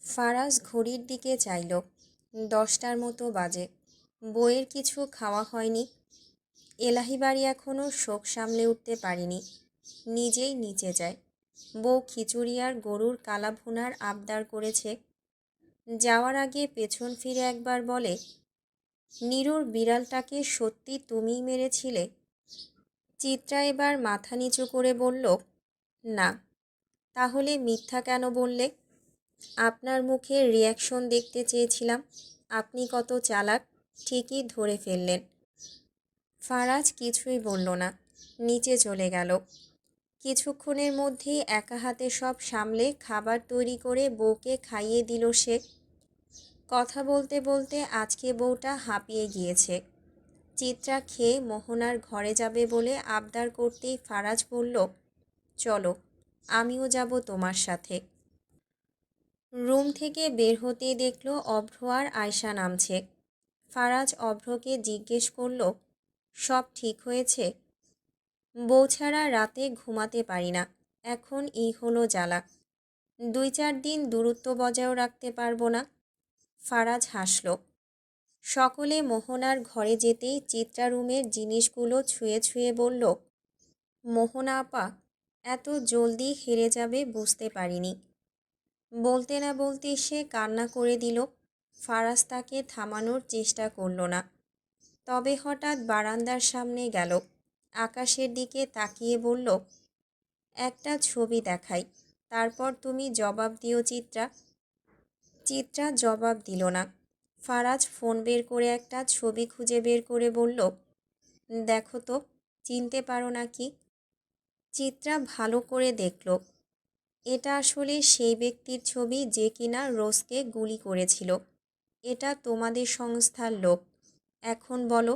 ফারাজ ঘড়ির দিকে চাইল। 10টার মতো বাজে। বউয়ের কিছু খাওয়া হয়নি। এলাহি বাড়ি এখনও শোক সামলে উঠতে পারিনি। নিজেই নিচে যায়। বউ খিচুড়ি আর গরুর কালা ভুনার আবদার করেছে। যাওয়ার আগে পেছন ফিরে একবার বলে, নীরুর বিড়ালটাকে সত্যি তুমিই মেরেছিলে? চিত্রা এবার মাথা নিচু করে বলল, না। তাহলে মিথ্যা কেন বললে? আপনার মুখের রিয়াকশন দেখতে চেয়েছিলাম। আপনি কত চালাক, ঠিকই ধরে ফেললেন। ফারাজ কিছুই বলল না, নিচে চলে গেল। কিছুক্ষণের মধ্যেই একা হাতে সব সামলে খাবার তৈরি করে বউকে খাইয়ে দিল সে। কথা বলতে বলতে আজকে বউটা হাঁপিয়ে গিয়েছে। চিত্রা খেয়ে মোহনার ঘরে যাবে বলে আবদার করতেই ফারাজ বলল, চলো, আমিও যাব তোমার সাথে। রুম থেকে বের হতেই দেখল অভ্র আর আয়শা নামছে। ফারাজ অভ্রকে জিজ্ঞেস করল, সব ঠিক হয়েছে? বউ ছাড়া রাতে ঘুমাতে পারি না, এখন এই হলো জ্বালা। 2-4 দিন দূরত্ব বজায়ও রাখতে পারবো না। ফারাজ হাসল। সকলে মোহনার ঘরে যেতেই চিত্রা রুমের জিনিসগুলো ছুঁয়ে ছুঁয়ে বলল, মোহনা আপা, এত জলদি হেরে যাবে বুঝতে পারিনি। বলতে না বলতে সে কান্না করে দিল। ফারাজ তাকে থামানোর চেষ্টা করল না। তবে হঠাৎ বারান্দার সামনে গেল, আকাশের দিকে তাকিয়ে বলল, একটা ছবি দেখাই, তারপর তুমি জবাব দিও চিত্রা। চিত্রা জবাব দিল না। ফারাজ ফোন বের করে একটা ছবি খুঁজে বের করে বলল, দেখো তো, চিনতে পারো নাকি? চিত্রা ভালো করে দেখল। এটা আসলে সেই ব্যক্তির ছবি যে কিনা রোজকে গুলি করেছিল। এটা তোমাদের সংস্থার লোক। এখন বলো,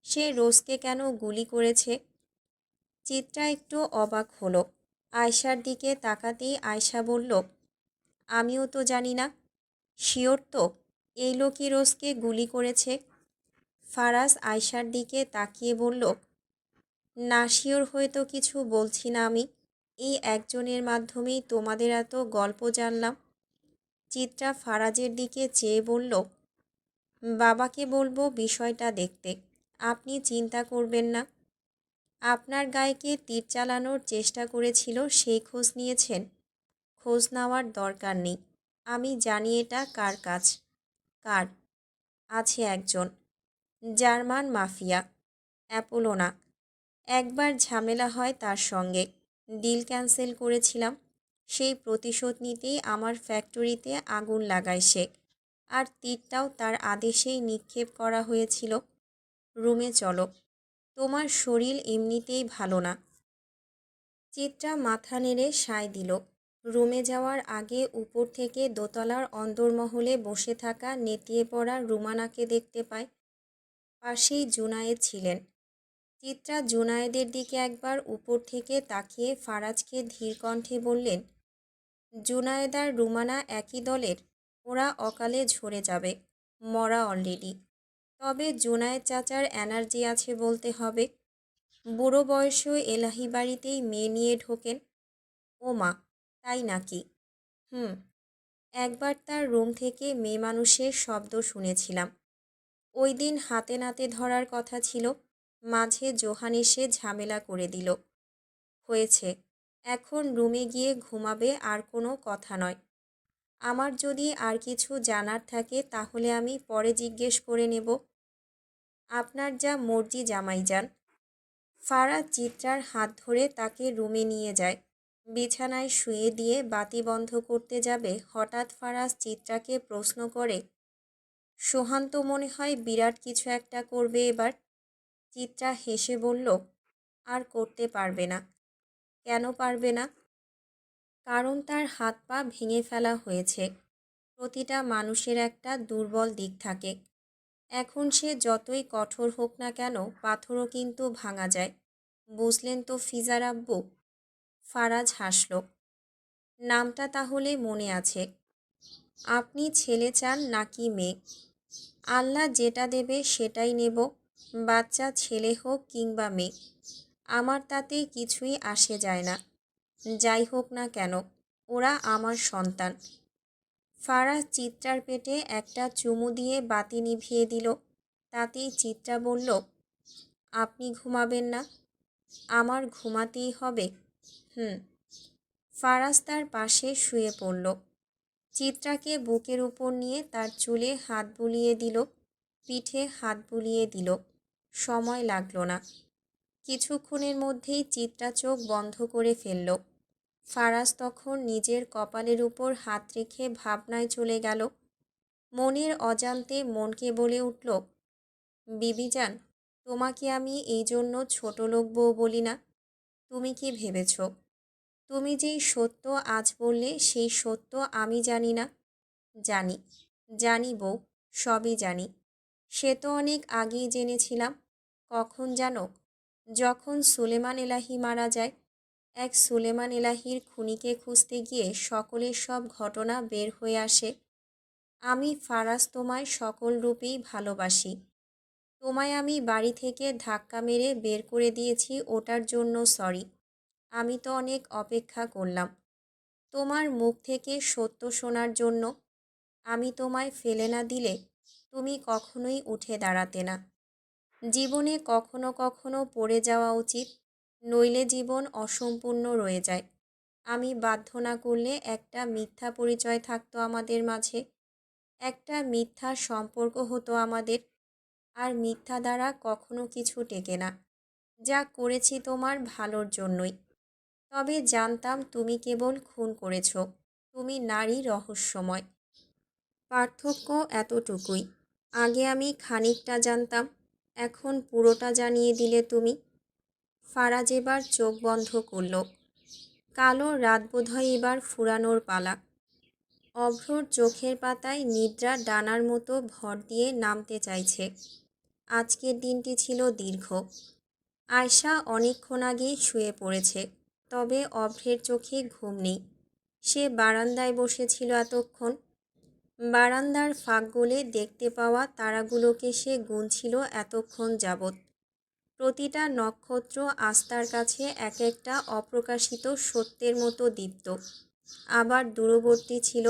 সে রোজকে কেন গুলি করেছে? চিত্রা একটু অবাক হলো। আয়শার দিকে তাকাতেই আয়শা বলল, আমিও তো জানি না। শিওর তো এই লোকই রোজকে গুলি করেছে? ফারাজ আয়শার দিকে তাকিয়ে বলল, না শিওর হয়তো কিছু বলছি না আমি। এই একজনের মাধ্যমেই তোমাদের এত গল্প জানলাম। চিত্রা ফারাজের দিকে চেয়ে বলল, বাবাকে বলবো বিষয়টা দেখতে, আপনি চিন্তা করবেন না। আপনার গায়ে কে তীর চালানোর চেষ্টা করেছিল সেই খোঁজ নিয়েছেন? খোঁজ নেওয়ার দরকার নেই, আমি জানি এটা কার কাজ। কার? আছে একজন, জার্মান মাফিয়া। অ্যাপোলো না। একবার ঝামেলা হয় তার সঙ্গে, ডিল ক্যান্সেল করেছিলাম। সেই প্রতিশোধ নিতেই আমার ফ্যাক্টরিতে আগুন লাগায় সে, আর তীরটাও তার আদেশেই নিক্ষেপ করা হয়েছিল। রুমে চলো, তোমার শরীর এমনিতেই ভালো না। চিত্রা মাথা নেড়ে সায় দিল। রুমে যাওয়ার আগে উপর থেকে দোতলার অন্দরমহলে বসে থাকা নেতিয়ে পড়া রুমানাকে দেখতে পায়। পাশেই জুনায়েদ ছিলেন। চিত্রা জুনায়েদের দিকে একবার উপর থেকে তাকিয়ে ফারাজকে ধীর কণ্ঠে বললেন, জুনায়েদ আর রুমানা একই দলের? ওরা অকালে ঝরে যাবে, মরা অলরেডি। তবে জুনায়েদ চাচার এনার্জি আছে বলতে হবে। বুড়ো বয়সেও এলাহি বাড়িতেই মেয়ে নিয়ে ঢোকেন। ও মা, তাই নাকি? হুম, একবার তার রুম থেকে মেয়ে মানুষের শব্দ শুনেছিলাম। ওই দিন হাতে নাতে ধরার কথা ছিল, মাঝে জোহান এসে ঝামেলা করে দিল। হয়েছে, এখন রুমে গিয়ে ঘুমাবে, আর কোনো কথা নয়। আমার যদি আর কিছু জানার থাকে তাহলে আমি পরে জিজ্ঞেস করে নেব। আপনার যা মর্জি জামাইজান। ফারাজ চিত্রার হাত ধরে তাকে রুমে নিয়ে যায়। বিছানায় শুয়ে দিয়ে বাতি বন্ধ করতে যাবে, হঠাৎ ফারাজ চিত্রাকে প্রশ্ন করে, সোহান তো মনে হয় বিরাট কিছু একটা করবে এবার। চিত্রা হেসে বলল, আর করতে পারবে না। কেন পারবে না? কারণ তার হাত পা ভেঙে ফেলা হয়েছে। প্রতিটা মানুষের একটা দুর্বল দিক থাকে। এখন সে যতই কঠোর হোক না কেন, পাথরও কিন্তু ভাঙা যায়। বুঝলেন তো ফিজার আব্বু? ফারাজ হাসল। নামটা তাহলে মনে আছে। আপনি ছেলে চান নাকি মেয়ে? আল্লাহ যেটা দেবে সেটাই নেব, বাচ্চা ছেলে হোক কিংবা মেয়ে। আমার তাতে কিছুই আসে যায় না। যাই হোক না কেন, ওরা আমার সন্তান। ফারাজ চিত্রার পেটে একটা চুমু দিয়ে বাতি নিভিয়ে দিল। তাতেই চিত্রা বলল, আপনি ঘুমাবেন না? আমার ঘুমাতেই হবে। হুম। ফারাজ তার পাশে শুয়ে পড়ল। চিত্রাকে বুকের উপর নিয়ে তার চুলে হাত বুলিয়ে দিল, পিঠে হাত বুলিয়ে দিল। সময় লাগলো না। কিছুক্ষণের মধ্যেই চিত্রা চোখ বন্ধ করে ফেলল। ফারাজ তখন নিজের কপালের উপর হাত রেখে ভাবনায় চলে গেল। মনের অজান্তে মনকে বলে উঠল, বিবিজান, তোমাকে আমি এই জন্য ছোটলোক বউ বলি না। তুমি কি ভেবেছ তুমি যেই সত্য আজ বললে সেই সত্য আমি জানি না? জানি, জানি বউ, সবই জানি। সে তো অনেক আগেই জেনেছিলাম। কখন জানো? যখন সুলেমান এলাহি মারা যায়। এক সুলেমান এলাহির খুনিকে খুঁজতে গিয়ে সকলের সব ঘটনা বের হয়ে আসে। আমি ফারাজ তোমায় সকল রূপেই ভালোবাসি। তোমায় আমি বাড়ি থেকে ধাক্কা মেরে বের করে দিয়েছি, ওটার জন্য সরি। আমি তো অনেক অপেক্ষা করলাম তোমার মুখ থেকে সত্য শোনার জন্য। আমি তোমায় ফেলে না দিলে তুমি কখনোই উঠে দাঁড়াতে না। জীবনে কখনো কখনো পড়ে যাওয়া উচিত, নইলে জীবন অসম্পূর্ণ রয়ে যায়। আমি বাধ্য না করলে একটা মিথ্যা পরিচয় থাকতো আমাদের মাঝে, একটা মিথ্যা সম্পর্ক হতো আমাদের। আর মিথ্যা দ্বারা কখনো কিছু টেকে না। যা করেছি তোমার ভালোর জন্যই। তবে জানতাম তুমি কেবল খুন করেছ। তুমি নারী রহস্যময়। পার্থক্য এতটুকুই। আগে আমি খানিকটা জানতাম, এখন পুরোটা জানিয়ে দিলে তুমি। ফারাজ এবার চোখ বন্ধ করল। কালো রাত বোধহয় এবার ফুরানোর পালা। অভ্রর চোখের পাতায় নিদ্রা ডানার মতো ভর দিয়ে নামতে চাইছে। আজকের দিনটি ছিল দীর্ঘ। আয়শা অনেকক্ষণ আগেই শুয়ে পড়েছে, তবে অভ্রের চোখে ঘুম নেই। সে বারান্দায় বসেছিল এতক্ষণ। বারান্দার ফাঁক গলে দেখতে পাওয়া তারাগুলোকে সে গুনছিল এতক্ষণ যাবৎ। প্রতিটা নক্ষত্র আস্তার কাছে এক একটা অপ্রকাশিত সত্যের মতো দীপ্ত, আবার দূরবর্তী ছিল।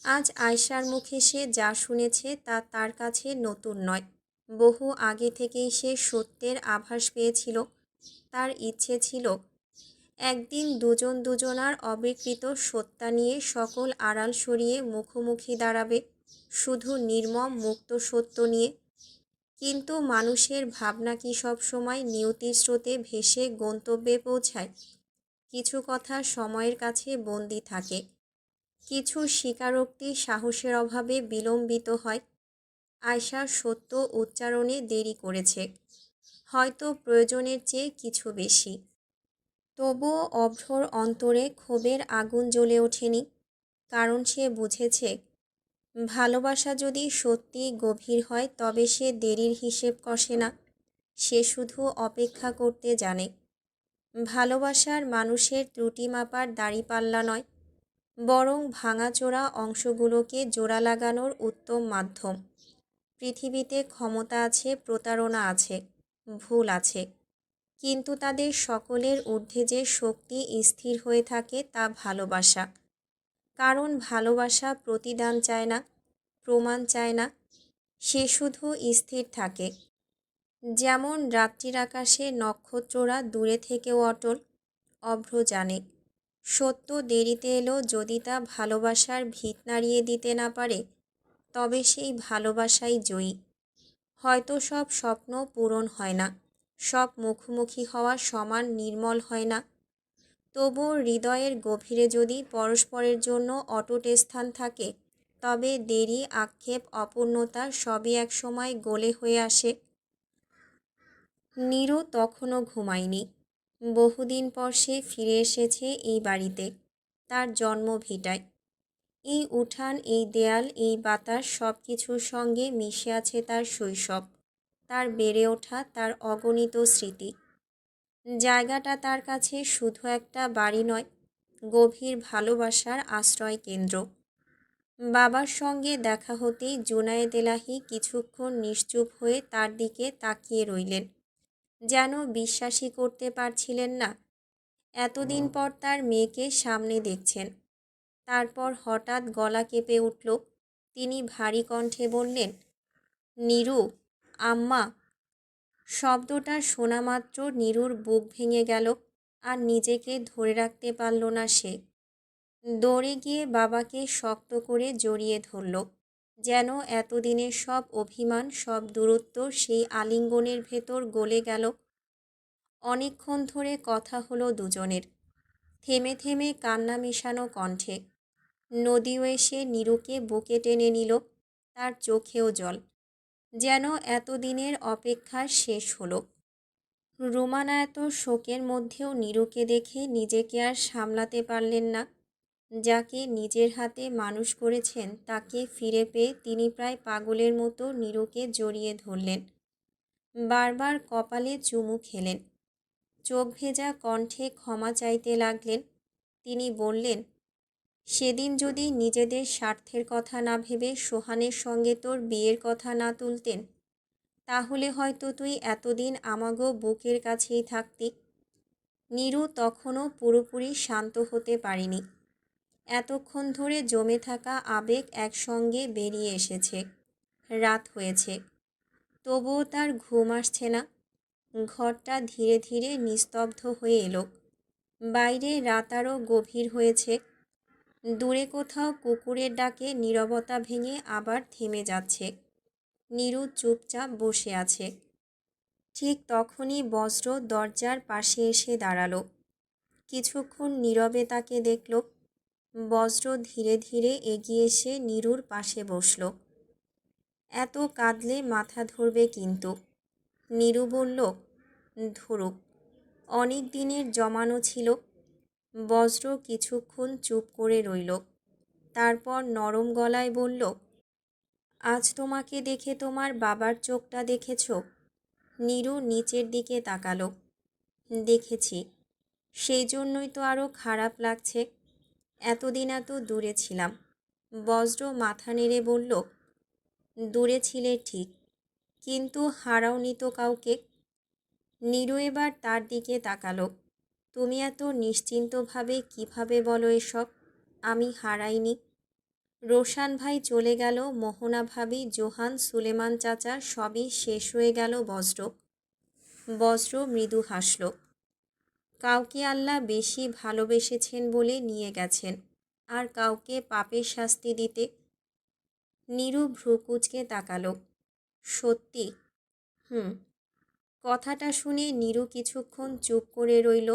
আজ আয়শার মুখে সে যা শুনেছে তা তার কাছে নতুন নয়। বহু আগে থেকেই সে সত্যের আভাস পেয়েছিল। তার ইচ্ছে ছিল একদিন দুজন দুজনার অবিকৃত সত্তা নিয়ে সকল আড়াল সরিয়ে মুখোমুখি দাঁড়াবে, শুধু নির্মম মুক্ত সত্য নিয়ে। কিন্তু মানুষের ভাবনা কি সবসময় নিয়তির স্রোতে ভেসে গন্তব্যে পৌঁছায়? কিছু কথা সময়ের কাছে বন্দী থাকে, কিছু স্বীকারোক্তি সাহসের অভাবে বিলম্বিত হয়। আয়শা সত্য উচ্চারণে দেরি করেছে, হয়তো প্রয়োজনের চেয়ে কিছু বেশি। তবুও অভ্রর অন্তরে ক্ষোভের আগুন জ্বলে ওঠেনি, কারণ সে বুঝেছে ভালোবাসা যদি সত্যি গভীর হয় তবে সে দেরির হিসেব কষে না, সে শুধু অপেক্ষা করতে জানে। ভালোবাসার মানুষের ত্রুটি মাপার দাঁড়িপাল্লা নয়, বরং ভাঙাচোরা অংশগুলোকে জোড়া লাগানোর উত্তম মাধ্যম। পৃথিবীতে ক্ষমতা আছে, প্রতারণা আছে, ভুল আছে, কিন্তু তাদের সকলের ঊর্ধ্বে যে শক্তি স্থির হয়ে থাকে তা ভালোবাসা। কারণ ভালোবাসা প্রতিদান চায় না, প্রমাণ চায় না, সে শুধু স্থির থাকে। যেমন রাত্রির আকাশে নক্ষত্ররা দূরে থেকেও অটল। অভ্র জানে সত্য দেরিতে এলো, যদি তা ভালোবাসার ভিত নাড়িয়ে দিতে না পারে তবে সেই ভালোবাসাই জয়ী। হয়তো সব স্বপ্ন পূরণ হয় না, সব মুখোমুখি হওয়া সমান নির্মল হয় না, তবুও হৃদয়ের গভীরে যদি পরস্পরের জন্য অটুট স্থান থাকে তবে দেরি, আক্ষেপ, অপূর্ণতা সবই একসময় গলে হয়ে আসে। নীরু তখনও ঘুমায়নি। বহুদিন পর সে ফিরে এসেছে এই বাড়িতে, তার জন্মভিটায়। এই উঠান, এই দেয়াল, এই বাতাস, সব কিছুর সঙ্গে মিশে আছে তার শৈশব, তার বেড়ে ওঠা, তার অগণিত স্মৃতি। জায়গাটা তার কাছে শুধু একটা বাড়ি নয়, গভীর ভালোবাসার আশ্রয় কেন্দ্র। বাবার সঙ্গে দেখা হতেই জুনায়েদ এলাহি কিছুক্ষণ নিশ্চুপ হয়ে তার দিকে তাকিয়ে রইলেন, যেন বিশ্বাসই করতে পারছিলেন না এতদিন পর তার মেয়েকে সামনে দেখছেন। তারপর হঠাৎ গলা কেঁপে উঠল। তিনি ভারী কণ্ঠে বললেন, নীরু, আম্মা। শব্দটা শোনা মাত্র নীরুর বুক ভেঙে গেল, আর নিজেকে ধরে রাখতে পারল না সে। দৌড়ে গিয়ে বাবাকে শক্ত করে জড়িয়ে ধরল, যেন এতদিনের সব অভিমান, সব দূরত্ব সেই আলিঙ্গনের ভেতর গলে গেল। অনেকক্ষণ ধরে কথা হলো দুজনের, থেমে থেমে কান্না মেশানো কণ্ঠে। নদীও এসে নীরুকে বুকে টেনে নিল, তার চোখেও জল, যেন এতদিনের অপেক্ষা শেষ হলো। রুমানা এত শোকের মধ্যেও নীরুকে দেখে নিজেকে আর সামলাতে পারলেন না। যাকে নিজের হাতে মানুষ করেছেন তাকে ফিরে পেয়ে তিনি প্রায় পাগলের মতো নীরুকে জড়িয়ে ধরলেন, বারবার কপালে চুমু খেলেন, চোখ ভেজা কণ্ঠে ক্ষমা চাইতে লাগলেন। তিনি বললেন, সেদিন যদি নিজেদের স্বার্থের কথা না ভেবে সোহানের সঙ্গে তোর বিয়ের কথা না তুলতেন, তাহলে হয়তো তুই এতদিন আমাগো বুকের কাছেই থাকতি। নীরু তখনও পুরোপুরি শান্ত হতে পারেনি। এতক্ষণ ধরে জমে থাকা আবেগ একসঙ্গে বেরিয়ে এসেছে। রাত হয়েছে, তবুও তার ঘুম আসছে না। ঘরটা ধীরে ধীরে নিস্তব্ধ হয়ে এলো। বাইরে রাত আরও গভীর হয়েছে। দূরে কোথাও কুকুরের ডাকে নীরবতা ভেঙে আবার থেমে যাচ্ছে। নীরু চুপচাপ বসে আছে। ঠিক তখনই বজ্র দরজার পাশে এসে দাঁড়ালো। কিছুক্ষণ নীরবে তাকে দেখল। বজ্র ধীরে ধীরে এগিয়ে এসে নীরুর পাশে বসল। এত কাঁদলে মাথা ধরবে কিন্তু। নীরু বলল, ধরুক, অনেক দিনের জমানো ছিল। বজ্র কিছুক্ষণ চুপ করে রইল, তারপর নরম গলায় বলল, আজ তোমাকে দেখে তোমার বাবার চোখটা দেখেছ? নীরু নিচের দিকে তাকালো। দেখেছি, সেই জন্যই তো আরও খারাপ লাগছে। এতদিন এত দূরে ছিলাম। বজ্র মাথা নেড়ে বলল, দূরে ছিলে ঠিক, কিন্তু হারাওনি তো কাউকে। নীরু এবার তার দিকে তাকালো। তুমি এত নিশ্চিন্তভাবে কিভাবে বলো এসব? আমি হারাইনি। রোশান ভাই চলে গেল, মোহনা ভাবি, জোহান, সুলেমান চাচা, সবই শেষ হয়ে গেল বজ্র। বজ্র মৃদু হাসল। কাউকে আল্লাহ বেশি ভালোবেসেছেন বলে নিয়ে গেছেন, আর কাউকে পাপের শাস্তি দিতে। নীরু ভ্রু কুঁচকে তাকালো। সত্যি? কথাটা শুনে নীরু কিছুক্ষণ চুপ করে রইল।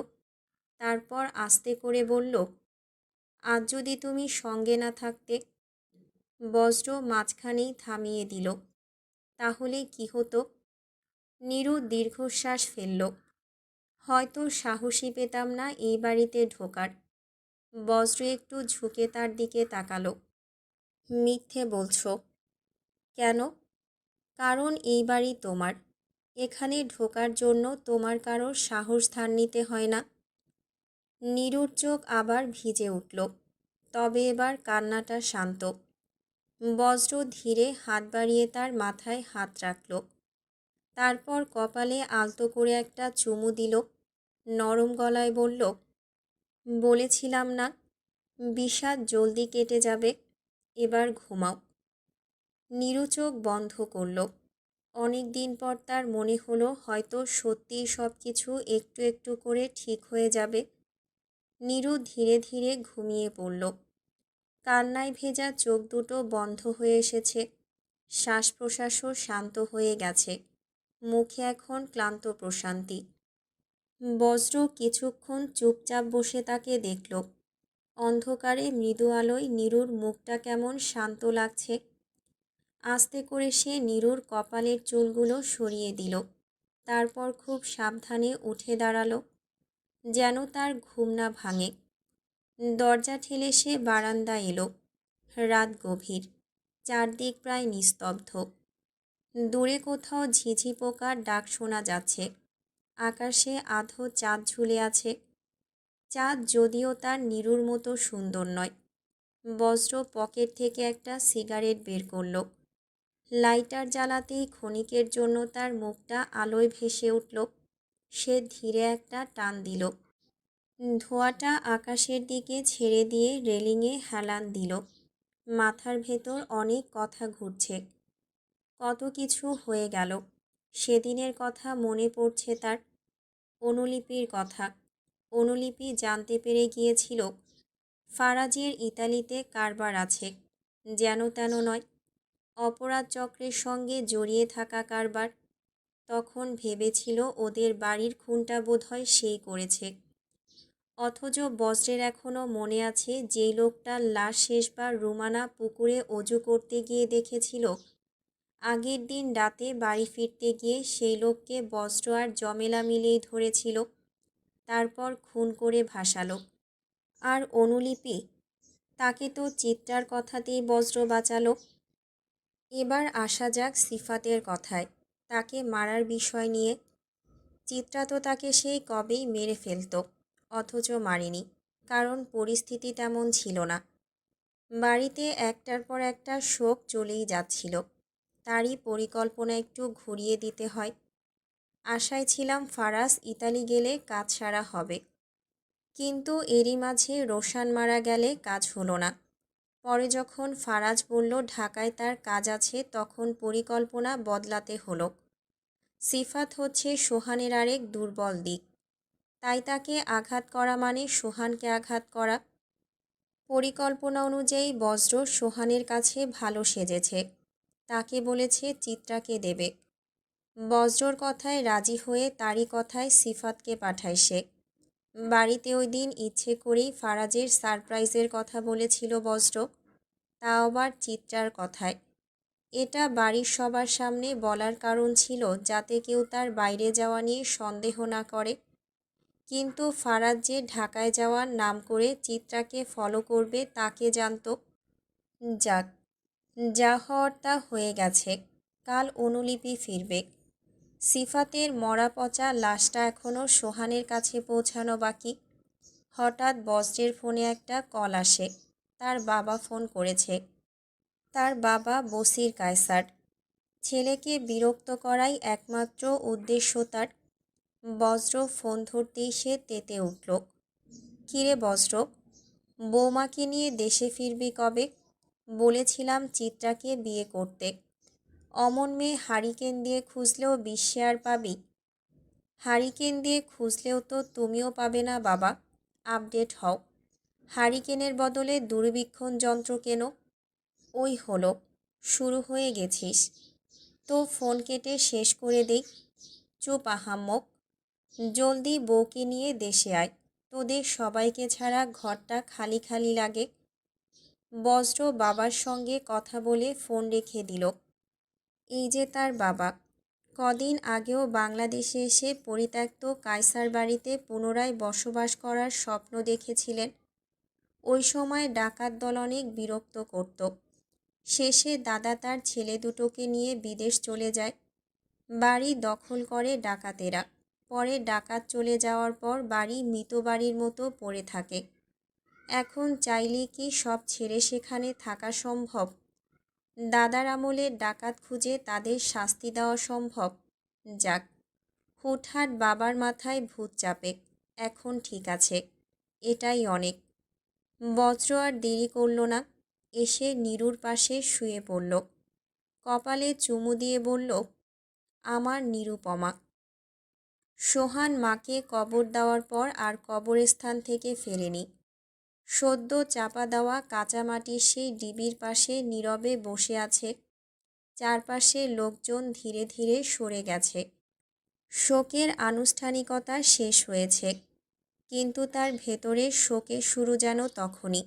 তারপর আস্তে করে বলল, আজ যদি তুমি সঙ্গে না থাকতে? বজ্র মাঝখানেই থামিয়ে দিল। তাহলে কি হতো? নীরু দীর্ঘশ্বাস ফেলল। হয়তো সাহসী পেতাম না এই বাড়িতে ঢোকার। বজ্র একটু ঝুঁকে তার দিকে তাকালো। মিথ্যে বলছো কেন? কারণ এই বাড়ি তোমার। এখানে ঢোকার জন্য তোমার কারোর সাহস ধার নিতে হয় না। নীরুর চোখ আবার ভিজে উঠল, তবে এবার কান্নাটা শান্ত। বজ্র ধীরে হাত বাড়িয়ে তার মাথায় হাত রাখল, তারপর কপালে আলতো করে একটা চুমু দিল। নরম গলায় বলল, বলেছিলাম না, বিষাদ জলদি কেটে যাবে। এবার ঘুমাও। নীরু চোখ বন্ধ করল। অনেক দিন পর তার মনে হলো হয়তো সত্যিই সব কিছু একটু একটু করে ঠিক হয়ে যাবে। নীরু ধীরে ধীরে ঘুমিয়ে পড়ল। কান্নায় ভেজা চোখ দুটো বন্ধ হয়ে এসেছে। শ্বাস প্রশ্বাসও শান্ত হয়ে গেছে। মুখে এখন ক্লান্ত প্রশান্তি। বজ্র কিছুক্ষণ চুপচাপ বসে তাকে দেখল। অন্ধকারে মৃদু আলোয় নীরুর মুখটা কেমন শান্ত লাগছে। আস্তে করে সে নীরুর কপালের চুলগুলো সরিয়ে দিল। তারপর খুব সাবধানে উঠে দাঁড়ালো, যেন তার ঘুম না ভাঙে। দরজা ঠেলে সে বারান্দায় এলো। রাত গভীর, চারদিক প্রায় নিস্তব্ধ। দূরে কোথাও ঝিঝি পোকার ডাক শোনা যাচ্ছে। আকাশে আধো চাঁদ ঝুলে আছে। চাঁদ যদিও তার নীরুর মতো সুন্দর নয়। বজ্র পকেট থেকে একটা সিগারেট বের করল। লাইটার জ্বালাতেই ক্ষণিকের জন্য তার মুখটা আলোয় ভেসে উঠল। সে ধীরে একটা টান দিল। ধোঁয়াটা আকাশের দিকে ছেড়ে দিয়ে রেলিংয়ে হেলান দিল। মাথার ভেতর অনেক কথা ঘুরছে। কত কিছু হয়ে গেল। সেদিনের কথা মনে পড়ছে তার। অনুলিপির কথা। অনুলিপি জানতে পেরে গিয়েছিল ফারাজের ইতালিতে কারবার আছে। যেন তেন নয়, অপরাধ চক্রের সঙ্গে জড়িয়ে থাকা কারবার। তখন ভেবেছিল ওদের বাড়ির খুনটা বোধহয় সেই করেছে। অথচ বজ্রের এখনও মনে আছে যেই লোকটার লাশ শেষবার রুমানা পুকুরে অজু করতে গিয়ে দেখেছিল, আগের দিন রাতে বাড়ি ফিরতে গিয়ে সেই লোককে বজ্র আর জমেলা মিলেই ধরেছিল, তারপর খুন করে ভাসালো। আর অনুলিপি, তাকে তো চিত্রার কথাতেই বজ্র বাঁচালো। এবার আসা যাক সিফাতের কথায়, তাকে মারার বিষয় নিয়ে। চিত্রা তো তাকে সেই কবেই মেরে ফেলত, অথচ মারেনি, কারণ পরিস্থিতি তেমন ছিল না। বাড়িতে একটার পর একটা শোক চলেই যাচ্ছিল, তারই পরিকল্পনা একটু ঘুরিয়ে দিতে হয়। আশায় ছিলাম ফারাজ ইতালি গেলে কাজ সারা হবে, কিন্তু এরই মাঝে রোশান মারা গেলে কাজ হলো না। পরে যখন ফারাজ বলল ঢাকায় তার কাজ আছে, তখন পরিকল্পনা বদলাতে হলো। সিফাত হচ্ছে সোহানের আরেক দুর্বল দিক, তাই তাকে আঘাত করা মানে সোহানকে আঘাত করা। পরিকল্পনা অনুযায়ী বজ্র সোহানের কাছে ভালো সেজেছে, তাকে বলেছে চিত্রাকে দেবে। বজ্রর কথায় রাজি হয়ে তারই কথায় সিফাতকে পাঠায় সে। বাড়িতে ওই দিন ইচ্ছে করেই ফারাজের সারপ্রাইজের কথা বলেছিল বজ্র, তা আবার চিত্রার কথায়। এটা বাড়ির সবার সামনে বলার কারণ ছিল যাতে কেউ তার বাইরে যাওয়া নিয়ে সন্দেহ না করে। কিন্তু ফারাজ যে ঢাকায় যাওয়ার নাম করে চিত্রাকে ফলো করবে তাকে জানত। যাক, যা হওয়ার তা হয়ে গেছে। কাল অনুলিপি ফিরবে। সিফাতের মরা পচা লাশটা এখনও সোহানের কাছে পৌঁছানো বাকি। হঠাৎ বজ্রের ফোনে একটা কল আসে। তার বাবা ফোন করেছে। তার বাবা বসির কায়সার। ছেলেকে বিরক্ত করাই একমাত্র উদ্দেশ্য তার। বজ্র ফোন ধরতেই সে তেতে উঠল। কিরে বজ্র, বৌমাকে নিয়ে দেশে ফিরবি কবে? বলেছিলাম চিত্রাকে বিয়ে করতে। অমন মেয়ে হারিকেন দিয়ে খুঁজলেও বিশ্বে আর পাবি? হারিকেন দিয়ে খুঁজলেও তো তুমিও পাবে না বাবা। আপডেট হও। হারিকেনের বদলে দূরবীক্ষণ যন্ত্র কেন। ওই হলো, শুরু হয়ে গেছিস। তো ফোন কেটে শেষ করে দেই। চুপ আহাম্মক। জলদি বউকে নিয়ে দেশে আয়, তোদের সবাইকে ছাড়া ঘরটা খালি খালি লাগে। বজ্র বাবার সঙ্গে কথা বলে ফোন রেখে দিল। এই যে তার বাবা। কদিন আগেও বাংলাদেশে এসে পরিত্যক্ত কায়সার বাড়িতে পুনরায় বসবাস করার স্বপ্ন দেখেছিলেন। ওই সময় ডাকাত দল অনেক বিরক্ত করত। শেষে দাদা তার ছেলে দুটোকে নিয়ে বিদেশ চলে যায়। বাড়ি দখল করে ডাকাতেরা। পরে ডাকাত চলে যাওয়ার পর বাড়ি মৃত বাড়ির মতো পড়ে থাকে। এখন চাইলে কি সব ছেড়ে সেখানে থাকা সম্ভব? দাদার আমলে ডাকাত খুঁজে তাদের শাস্তি দেওয়া সম্ভব? যাক, হুটহাট বাবার মাথায় ভূত চাপে। এখন ঠিক আছে, এটাই অনেক। বজ্র আর দেরি করল না, এসে নীরুর পাশে শুয়ে পড়ল। কপালে চুমু দিয়ে বলল, আমার নিরুপমা। সোহান মাকে কবর দেওয়ার পর আর কবরস্থান থেকে ফেরেনি। সদ্য চাপা দেওয়া কাঁচা মাটির সেই ডিবির পাশে নীরবে বসে আছে। চারপাশে লোকজন ধীরে ধীরে সরে গেছে। শোকের আনুষ্ঠানিকতা শেষ হয়েছে, কিন্তু তার ভেতরে শোকের শুরু যেন তখনই।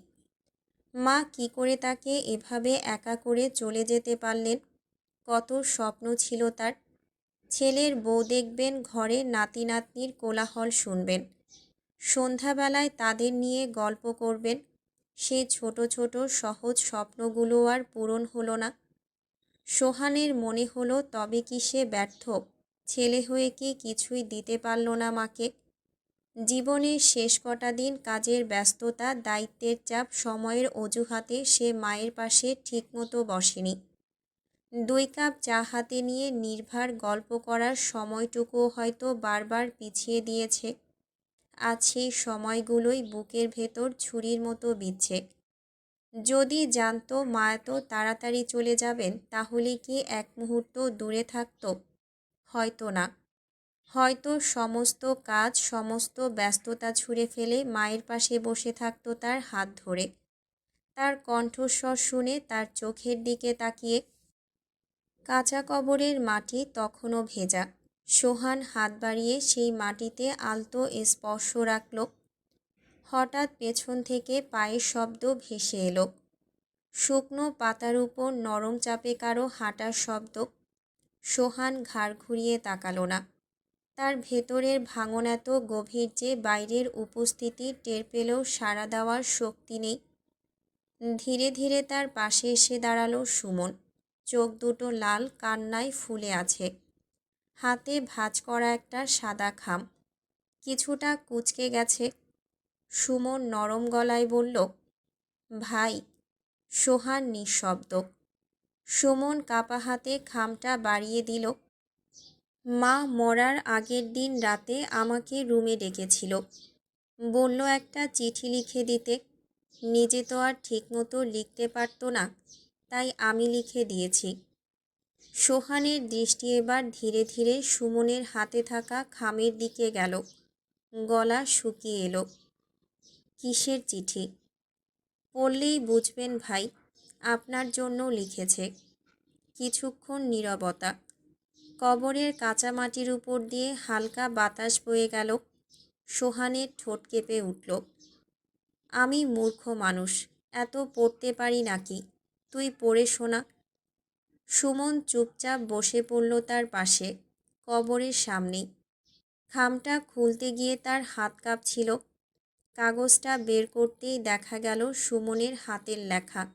মা কি করে তাকে এভাবে একা করে চলে যেতে পারলেন? কত স্বপ্ন ছিল তার। ছেলের বউ দেখবেন, ঘরে নাতি নাতনির কোলাহল শুনবেন, সন্ধ্যাবেলায় তাদের নিয়ে গল্প করবেন। সে ছোট ছোট সহজ স্বপ্নগুলো আর পূরণ হলো না। সোহানের মনে হলো তবে কি সে ব্যর্থ? ছেলে হয়ে কি কিছুই দিতে পারল না মাকে? জীবনের শেষ কটা দিন কাজের ব্যস্ততা, দায়িত্বের চাপ, সময়ের অজুহাতে সে মায়ের পাশে ঠিকমতো বসেনি। 2 কাপ চা হাতে নিয়ে নির্ভার গল্প করার সময়টুকুও হয়তো বারবার পিছিয়ে দিয়েছে। আজ সেই সময়গুলোই বুকের ভেতর ছুরির মতো বিচ্ছে। যদি জানতো মা এত তাড়াতাড়ি চলে যাবেন, তাহলে কি এক মুহূর্ত দূরে থাকতো? হয়তো না। হয়তো সমস্ত কাজ, সমস্ত ব্যস্ততা ছুঁড়ে ফেলে মায়ের পাশে বসে থাকতো তার হাত ধরে, তার কণ্ঠস্বর শুনে, তার চোখের দিকে তাকিয়ে। কাঁচা কবরের মাটি তখনও ভেজা। সোহান হাত বাড়িয়ে সেই মাটিতে আলতো স্পর্শ রাখল। হঠাৎ পেছন থেকে পায়ের শব্দ ভেসে এলো। শুকনো পাতার উপর নরম চাপে কারো হাঁটার শব্দ। সোহান ঘাড় ঘুরিয়ে তাকালো না। তার ভেতরের ভাঙন এত গভীর যে বাইরের উপস্থিতি টের পেলেও সাড়া দেওয়ার শক্তি নেই। ধীরে ধীরে তার পাশে এসে দাঁড়ালো সুমন। চোখ দুটো লাল, কান্নায় ফুলে আছে। হাতে ভাঁজ করা একটা সাদা খাম, কিছুটা কুঁচকে গেছে। সুমন নরম গলায় বলল, ভাই। সোহান নিঃশব্দ। সুমন কাপা হাতে খামটা বাড়িয়ে দিল। মা মরার আগের দিন রাতে আমাকে রুমে ডেকেছিল। বলল একটা চিঠি লিখে দিতে। নিজে তো আর ঠিকমতো লিখতে পারত না, তাই আমি লিখে দিয়েছি। সোহানের দৃষ্টি এবার ধীরে ধীরে সুমনের হাতে থাকা খামের দিকে গেল। গলা শুকিয়ে এলো। কিসের চিঠি? পড়লেই বুঝবেন ভাই, আপনার জন্য লিখেছে। কিছুক্ষণ নীরবতা। কবরের কাঁচা মাটির উপর দিয়ে হালকা বাতাস বয়ে গেল। সোহানের ঠোঁট কেঁপে উঠল। আমি মূর্খ মানুষ, এত পড়তে পারি নাকি? তুই পড়ে শোনা। সুমন চুপচাপ বসে পড়ল তার পাশে, কবরের সামনেই। খামটা খুলতে গিয়ে তার হাত কাঁপছিল। কাগজটা বের করতেই দেখা গেল সুমনের হাতের লেখা।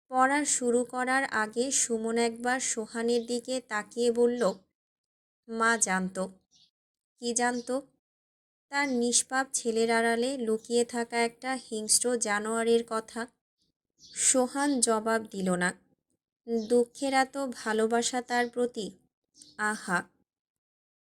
পড়া শুরু করার আগে সুমন একবার সোহানের দিকে তাকিয়ে বলল, মা জানতো। কি জানতো? তার নিষ্পাপ ছেলের আড়ালে লুকিয়ে থাকা একটা হিংস্র জানোয়ারের কথা। সোহান জবাব দিল না। দুঃখের এত ভালোবাসা তার প্রতি। আহা!